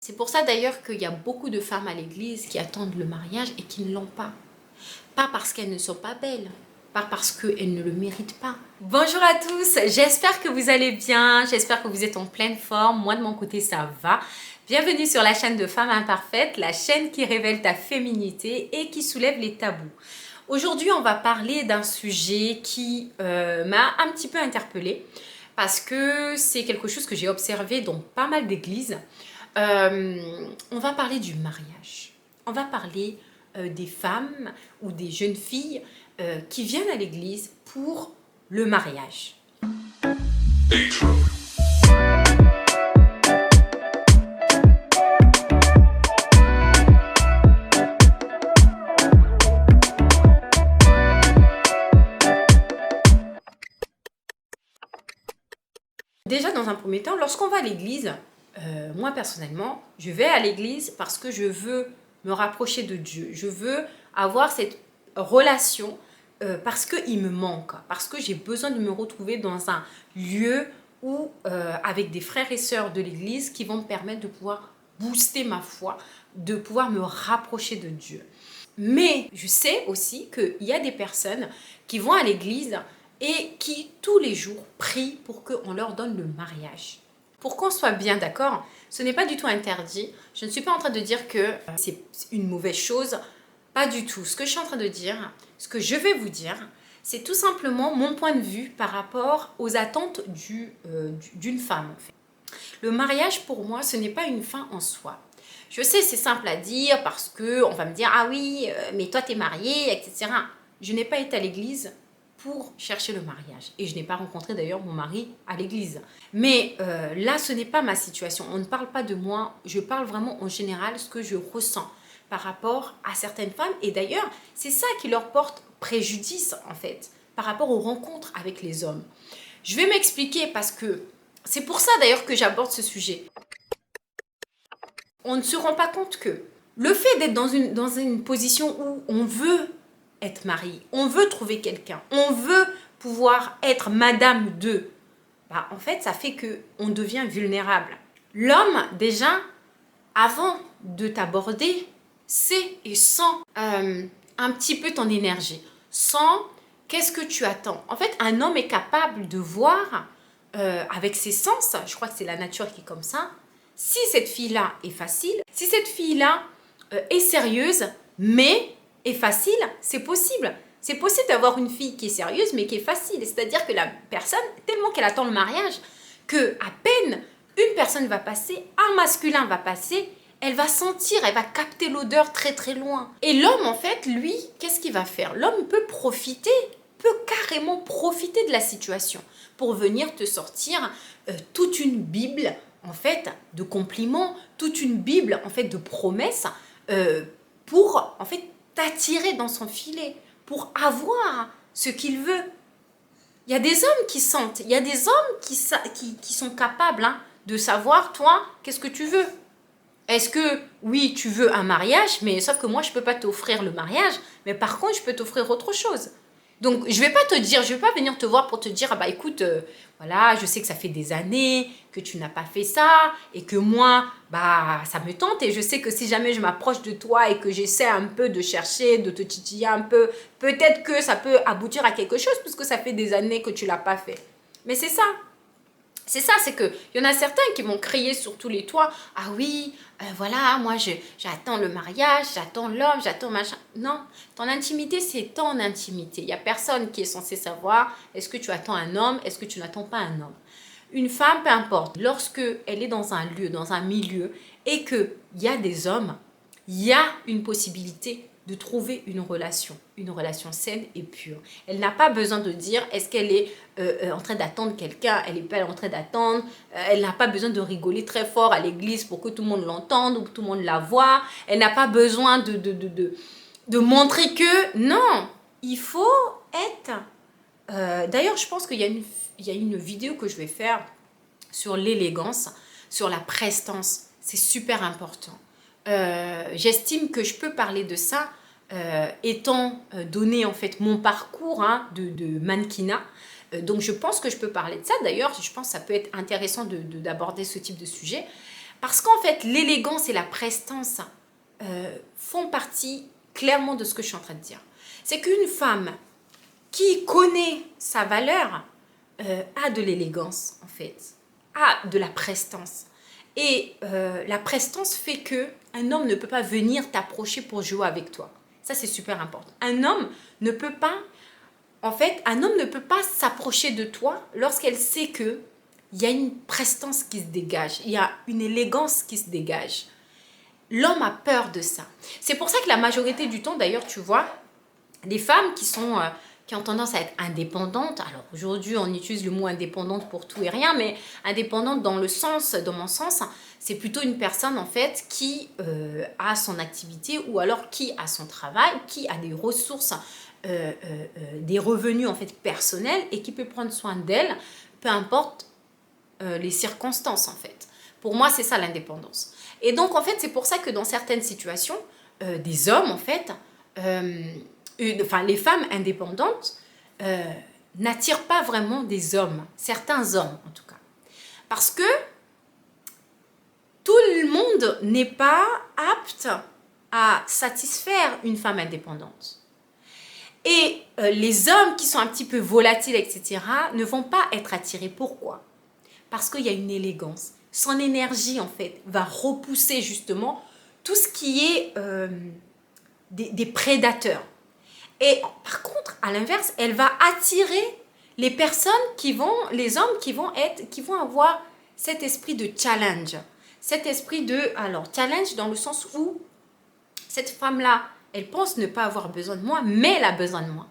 C'est pour ça d'ailleurs qu'il y a beaucoup de femmes à l'église qui attendent le mariage et qui ne l'ont pas. Pas parce qu'elles ne sont pas belles, pas parce qu'elles ne le méritent pas. Bonjour à tous, j'espère que vous allez bien, j'espère que vous êtes en pleine forme. Moi de mon côté ça va. Bienvenue sur la chaîne de Femmes Imparfaites, la chaîne qui révèle ta féminité et qui soulève les tabous. Aujourd'hui on va parler d'un sujet qui m'a un petit peu interpellée parce que c'est quelque chose que j'ai observé dans pas mal d'églises. On va parler du mariage. On va parler des femmes ou des jeunes filles qui viennent à l'église pour le mariage. Déjà, dans un premier temps, lorsqu'on va à l'église, moi personnellement, je vais à l'église parce que je veux me rapprocher de Dieu. Je veux avoir cette relation parce qu'il me manque, parce que j'ai besoin de me retrouver dans un lieu où, avec des frères et sœurs de l'église qui vont me permettre de pouvoir booster ma foi, de pouvoir me rapprocher de Dieu. Mais je sais aussi qu'il y a des personnes qui vont à l'église et qui tous les jours prient pour qu'on leur donne le mariage. Pour qu'on soit bien d'accord, ce n'est pas du tout interdit. Je ne suis pas en train de dire que c'est une mauvaise chose. Pas du tout. Ce que je suis en train de dire, ce que je vais vous dire, c'est tout simplement mon point de vue par rapport aux attentes d'une femme. En fait. Le mariage, pour moi, ce n'est pas une fin en soi. Je sais, c'est simple à dire parce qu'on va me dire « Ah oui, mais toi, t'es mariée, etc. » Je n'ai pas été à l'église pour chercher le mariage. Et je n'ai pas rencontré d'ailleurs mon mari à l'église. Mais là, ce n'est pas ma situation. On ne parle pas de moi. Je parle vraiment en général ce que je ressens par rapport à certaines femmes. Et d'ailleurs, c'est ça qui leur porte préjudice, en fait, par rapport aux rencontres avec les hommes. Je vais m'expliquer parce que c'est pour ça d'ailleurs que j'aborde ce sujet. On ne se rend pas compte que le fait d'être dans une position où on veut être marié, on veut trouver quelqu'un, on veut pouvoir être madame de, bah, en fait, ça fait qu'on devient vulnérable. L'homme, déjà, avant de t'aborder, sait et sent un petit peu ton énergie, sent qu'est-ce que tu attends. En fait, un homme est capable de voir avec ses sens, je crois que c'est la nature qui est comme ça, si cette fille-là est facile, si cette fille-là est sérieuse, mais est facile, c'est possible. C'est possible d'avoir une fille qui est sérieuse, mais qui est facile. C'est-à-dire que la personne, tellement qu'elle attend le mariage, que à peine une personne va passer, un masculin va passer, elle va sentir, elle va capter l'odeur très très loin. Et l'homme, en fait, lui, qu'est-ce qu'il va faire? L'homme peut profiter, peut carrément profiter de la situation pour venir te sortir toute une Bible, en fait, de compliments, toute une Bible, en fait, de promesses pour, en fait, t'attirer dans son filet, pour avoir ce qu'il veut. Il y a des hommes qui sentent, il y a des hommes qui sont capables de savoir, toi, qu'est-ce que tu veux. Est-ce que, oui, tu veux un mariage, mais sauf que moi, je ne peux pas t'offrir le mariage, mais par contre, je peux t'offrir autre chose. Donc, je ne vais pas te dire, je ne vais pas venir te voir pour te dire, ah bah écoute, voilà, je sais que ça fait des années que tu n'as pas fait ça et que moi, bah ça me tente et je sais que si jamais je m'approche de toi et que j'essaie un peu de chercher, de te titiller un peu, peut-être que ça peut aboutir à quelque chose puisque ça fait des années que tu ne l'as pas fait. Mais c'est ça. C'est ça, c'est qu'il y en a certains qui vont crier sur tous les toits. Ah oui, voilà, moi j'attends le mariage, j'attends l'homme, j'attends machin. Non, ton intimité, c'est ton intimité. Il n'y a personne qui est censé savoir est-ce que tu attends un homme, est-ce que tu n'attends pas un homme. Une femme, peu importe, lorsque elle est dans un lieu, dans un milieu, et qu'il y a des hommes, il y a une possibilité de trouver une relation saine et pure. Elle n'a pas besoin de dire est-ce qu'elle est en train d'attendre quelqu'un, elle n'est pas en train d'attendre, elle n'a pas besoin de rigoler très fort à l'église pour que tout le monde l'entende ou que tout le monde la voie, elle n'a pas besoin de montrer que non, il faut être... D'ailleurs, je pense qu'il y a une vidéo que je vais faire sur l'élégance, sur la prestance, c'est super important. J'estime que je peux parler de ça étant donné en fait mon parcours de mannequinat. Donc je pense que je peux parler de ça. D'ailleurs, je pense que ça peut être intéressant d'aborder ce type de sujet Parce qu'en fait, l'élégance et la prestance font partie clairement de ce que je suis en train de dire. C'est qu'une femme qui connaît sa valeur a de l'élégance, en fait, a de la prestance. Et la prestance fait qu'un homme ne peut pas venir t'approcher pour jouer avec toi. Ça, c'est super important. Un homme ne peut pas, un homme ne peut pas s'approcher de toi lorsqu'elle sait que il y a une prestance qui se dégage, il y a une élégance qui se dégage. L'homme a peur de ça. C'est pour ça que la majorité du temps, d'ailleurs, tu vois, les femmes qui ont tendance à être indépendantes, alors aujourd'hui, on utilise le mot indépendante pour tout et rien, mais indépendante dans mon sens, c'est plutôt une personne, en fait, qui a son activité ou alors qui a son travail, qui a des ressources, des revenus, en fait, personnels et qui peut prendre soin d'elle, peu importe les circonstances, en fait. Pour moi, c'est ça l'indépendance. Et donc, en fait, c'est pour ça que dans certaines situations, des hommes, en fait, les femmes indépendantes n'attirent pas vraiment des hommes, certains hommes en tout cas. Parce que tout le monde n'est pas apte à satisfaire une femme indépendante. Et les hommes qui sont un petit peu volatiles, etc., ne vont pas être attirés. Pourquoi? Parce qu'il y a une élégance. Son énergie, en fait, va repousser justement tout ce qui est des prédateurs. Et par contre, à l'inverse, elle va attirer les personnes les hommes qui vont avoir cet esprit de challenge. Cet esprit challenge dans le sens où cette femme-là, elle pense ne pas avoir besoin de moi, mais elle a besoin de moi.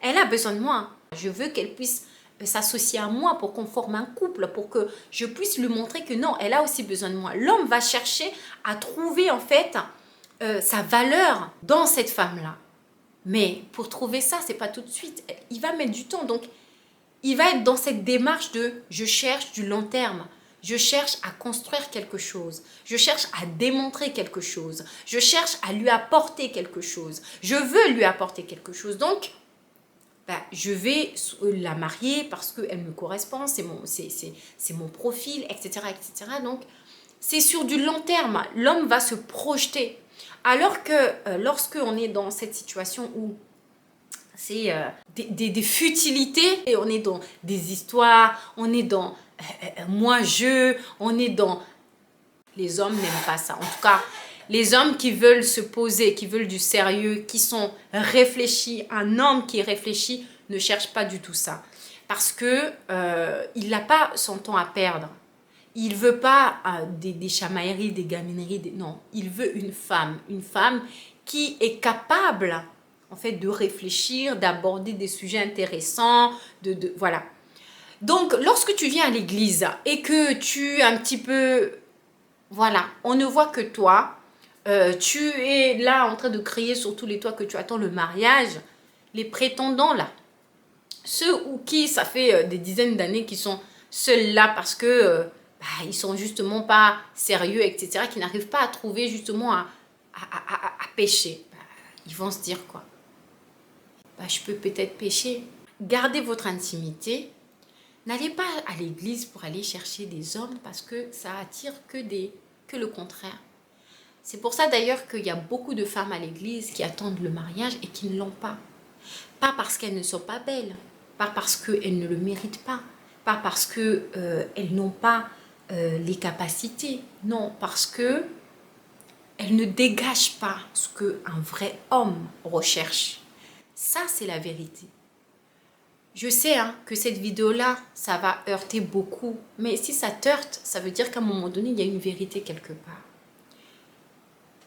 Elle a besoin de moi. Je veux qu'elle puisse s'associer à moi pour qu'on forme un couple, pour que je puisse lui montrer que non, elle a aussi besoin de moi. L'homme va chercher à trouver en fait sa valeur dans cette femme-là. Mais pour trouver ça, c'est pas tout de suite. Il va mettre du temps. Donc, il va être dans cette démarche de je cherche du long terme. Je cherche à construire quelque chose. Je cherche à démontrer quelque chose. Je cherche à lui apporter quelque chose. Je veux lui apporter quelque chose. Donc, je vais la marier parce qu'elle me correspond, c'est mon profil, etc., etc. Donc, c'est sur du long terme. L'homme va se projeter. Alors que lorsqu'on est dans cette situation où c'est des futilités, et on est dans des histoires, on est dans moi-je, on est dans... Les hommes n'aiment pas ça. En tout cas, les hommes qui veulent se poser, qui veulent du sérieux, qui sont réfléchis, un homme qui est réfléchi ne cherche pas du tout ça. Parce que il n'a pas son temps à perdre. Il ne veut pas des chamailleries, des gamineries. Non, il veut une femme qui est capable en fait, de réfléchir, d'aborder des sujets intéressants. Voilà. Donc, lorsque tu viens à l'église et que tu es un petit peu... Voilà, on ne voit que toi. Tu es là en train de crier sur tous les toits que tu attends le mariage. Les prétendants là, ceux ou qui, ça fait des dizaines d'années qu'ils sont seuls là parce que ils sont justement pas sérieux, etc., qui n'arrivent pas à trouver justement à pécher. Ils vont se dire quoi? Je peux peut-être pécher. Gardez votre intimité. N'allez pas à l'église pour aller chercher des hommes parce que ça attire que le contraire. C'est pour ça d'ailleurs qu'il y a beaucoup de femmes à l'église qui attendent le mariage et qui ne l'ont pas. Pas parce qu'elles ne sont pas belles, pas parce qu'elles ne le méritent pas parce qu'elles n'ont pas les capacités. Non, parce qu'elles ne dégagent pas ce qu'un vrai homme recherche. Ça, c'est la vérité. Je sais que cette vidéo-là, ça va heurter beaucoup. Mais si ça t'heurte, ça veut dire qu'à un moment donné, il y a une vérité quelque part.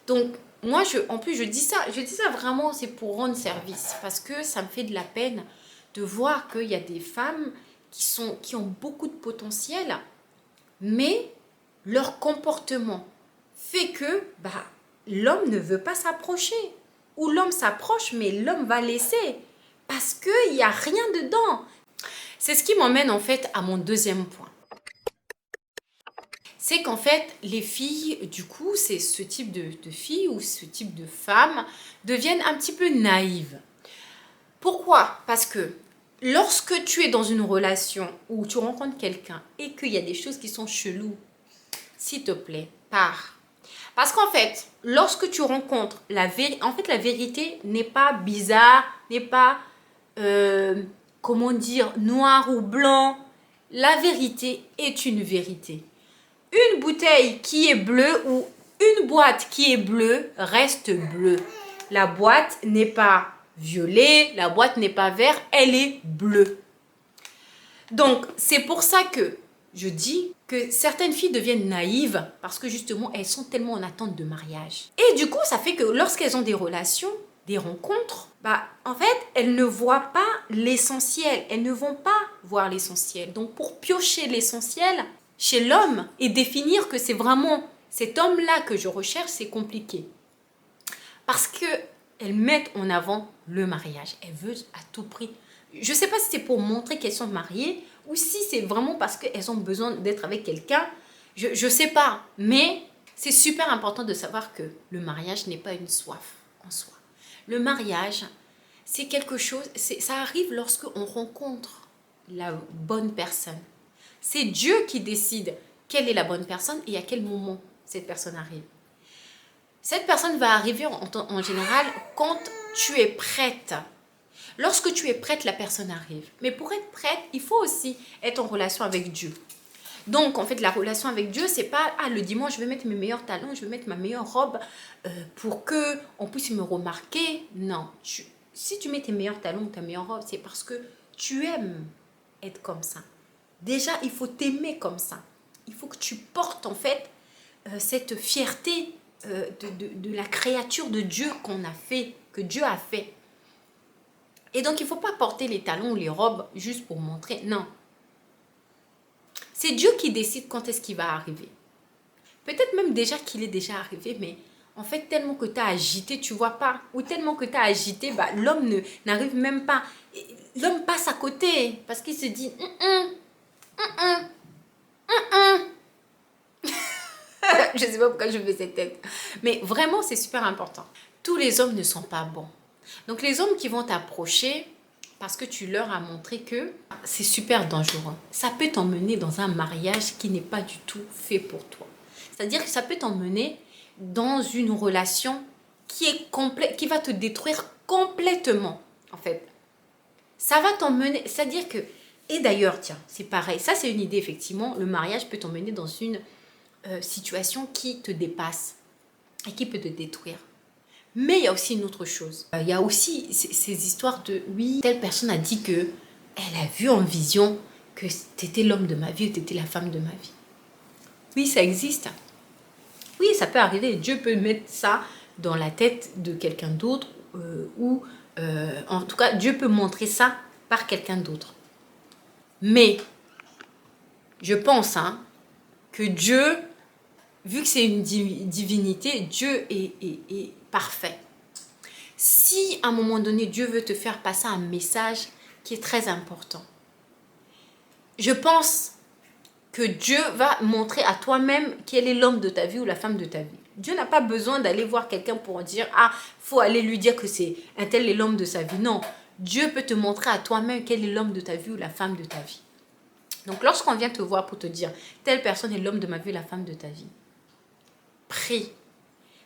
Donc, moi, en plus, je dis ça vraiment, c'est pour rendre service. Parce que ça me fait de la peine de voir qu'il y a des femmes qui ont beaucoup de potentiel, mais leur comportement fait que l'homme ne veut pas s'approcher. Ou l'homme s'approche, mais l'homme va laisser. Parce qu'il n'y a rien dedans. C'est ce qui m'emmène en fait à mon deuxième point. C'est qu'en fait, les filles, du coup, c'est ce type de filles ou ce type de femmes deviennent un petit peu naïves. Pourquoi? Parce que lorsque tu es dans une relation où tu rencontres quelqu'un et qu'il y a des choses qui sont cheloues, s'il te plaît, part. Parce qu'en fait, lorsque tu rencontres la vérité, en fait, la vérité n'est pas bizarre, n'est pas, comment dire, noir ou blanc. La vérité est une vérité. Une bouteille qui est bleue ou une boîte qui est bleue reste bleue. La boîte n'est pas violet, la boîte n'est pas vert, elle est bleue. Donc, c'est pour ça que je dis que certaines filles deviennent naïves parce que justement, elles sont tellement en attente de mariage. Et du coup, ça fait que lorsqu'elles ont des relations, des rencontres, en fait, elles ne voient pas l'essentiel. Elles ne vont pas voir l'essentiel. Donc, pour piocher l'essentiel chez l'homme et définir que c'est vraiment cet homme-là que je recherche, c'est compliqué. Parce qu'elles mettent en avant le mariage. Elles veulent à tout prix. Je ne sais pas si c'est pour montrer qu'elles sont mariées ou si c'est vraiment parce qu'elles ont besoin d'être avec quelqu'un. Je ne sais pas. Mais c'est super important de savoir que le mariage n'est pas une soif en soi. Le mariage, c'est quelque chose, ça arrive lorsqu'on rencontre la bonne personne. C'est Dieu qui décide quelle est la bonne personne et à quel moment cette personne arrive. Cette personne va arriver en général quand tu es prête. Lorsque tu es prête, la personne arrive. Mais pour être prête, il faut aussi être en relation avec Dieu. Donc, en fait, la relation avec Dieu, c'est pas « Ah, le dimanche, je vais mettre mes meilleurs talons, je vais mettre ma meilleure robe pour qu'on puisse me remarquer. » Non. Si tu mets tes meilleurs talons ou ta meilleure robe, c'est parce que tu aimes être comme ça. Déjà, il faut t'aimer comme ça. Il faut que tu portes, en fait, cette fierté de la créature de Dieu qu'on a fait, que Dieu a fait. Et donc, il ne faut pas porter les talons ou les robes juste pour montrer. Non. C'est Dieu qui décide quand est-ce qu'il va arriver. Peut-être même déjà qu'il est déjà arrivé, mais en fait, tellement que tu as agité, tu ne vois pas. Ou tellement que tu as agité, l'homme n'arrive même pas. L'homme passe à côté parce qu'il se dit Je ne sais pas pourquoi je fais cette tête. Mais vraiment, c'est super important. Tous les hommes ne sont pas bons. Donc, les hommes qui vont t'approcher parce que tu leur as montré que c'est super dangereux. Ça peut t'emmener dans un mariage qui n'est pas du tout fait pour toi. C'est-à-dire que ça peut t'emmener dans une relation qui est complète, qui va te détruire complètement, en fait. Ça va t'emmener, c'est-à-dire que, et d'ailleurs, tiens, c'est pareil, ça c'est une idée, effectivement, le mariage peut t'emmener dans une situation qui te dépasse et qui peut te détruire. Mais il y a aussi une autre chose. Il y a aussi ces histoires de, oui, telle personne a dit que elle a vu en vision que tu étais l'homme de ma vie ou tu étais la femme de ma vie. Oui, ça existe. Oui, ça peut arriver. Dieu peut mettre ça dans la tête de quelqu'un d'autre ou en tout cas, Dieu peut montrer ça par quelqu'un d'autre. Mais je pense que Dieu, vu que c'est une divinité, Dieu est parfait. Si à un moment donné, Dieu veut te faire passer un message qui est très important, je pense que Dieu va montrer à toi-même quel est l'homme de ta vie ou la femme de ta vie. Dieu n'a pas besoin d'aller voir quelqu'un pour dire « Ah, faut aller lui dire que c'est un tel est l'homme de sa vie. » Non, Dieu peut te montrer à toi-même quel est l'homme de ta vie ou la femme de ta vie. Donc, lorsqu'on vient te voir pour te dire « Telle personne est l'homme de ma vie ou la femme de ta vie », prie.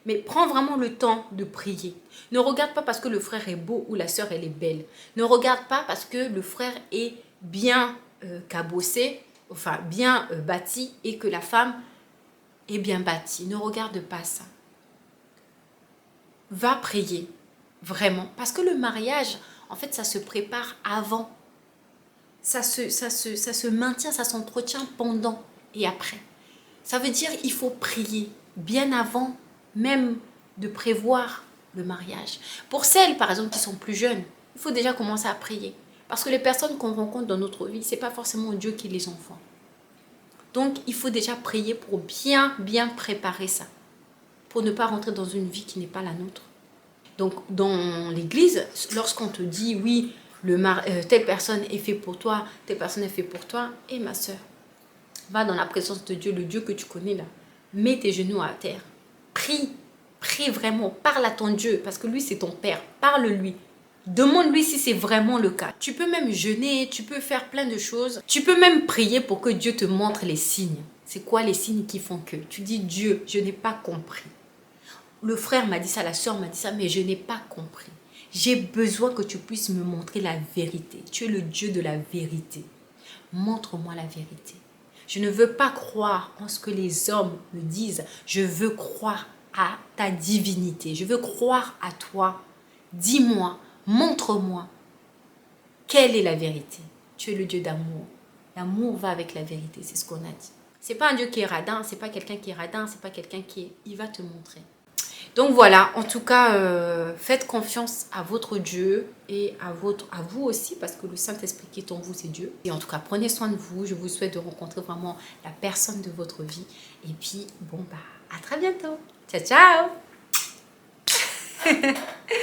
Mais prends vraiment le temps de prier. Ne regarde pas parce que le frère est beau ou la sœur elle est belle. Ne regarde pas parce que le frère est bien cabossé, enfin bien bâti et que la femme est bien bâtie. Ne regarde pas ça. Va prier, vraiment. Parce que le mariage, en fait, ça se prépare avant. Ça se maintient, ça s'entretient pendant et après. Ça veut dire qu'il faut prier bien avant même de prévoir le mariage. Pour celles, par exemple, qui sont plus jeunes, il faut déjà commencer à prier. Parce que les personnes qu'on rencontre dans notre vie, ce n'est pas forcément Dieu qui les envoie. Donc, il faut déjà prier pour bien préparer ça. Pour ne pas rentrer dans une vie qui n'est pas la nôtre. Donc, dans l'église, lorsqu'on te dit, oui, telle personne est fait pour toi, telle personne est fait pour toi, et ma soeur, va dans la présence de Dieu, le Dieu que tu connais là. Mets tes genoux à terre. Prie vraiment, parle à ton Dieu, parce que lui c'est ton Père, parle-lui. Demande-lui si c'est vraiment le cas. Tu peux même jeûner, tu peux faire plein de choses. Tu peux même prier pour que Dieu te montre les signes. C'est quoi les signes qui font que? Tu dis Dieu, je n'ai pas compris. Le frère m'a dit ça, la soeur m'a dit ça, mais je n'ai pas compris. J'ai besoin que tu puisses me montrer la vérité. Tu es le Dieu de la vérité. Montre-moi la vérité. Je ne veux pas croire en ce que les hommes me disent. Je veux croire à ta divinité. Je veux croire à toi. Dis-moi, montre-moi. Quelle est la vérité? Tu es le Dieu d'amour. L'amour va avec la vérité, c'est ce qu'on a dit. C'est pas un Dieu qui est radin, c'est pas quelqu'un qui est radin, c'est pas quelqu'un qui est... Il va te montrer. Donc voilà, en tout cas, faites confiance à votre Dieu et à vous aussi, parce que le Saint-Esprit qui est en vous, c'est Dieu. Et en tout cas, prenez soin de vous. Je vous souhaite de rencontrer vraiment la personne de votre vie. Et puis, bon, bah, à très bientôt. Ciao, ciao.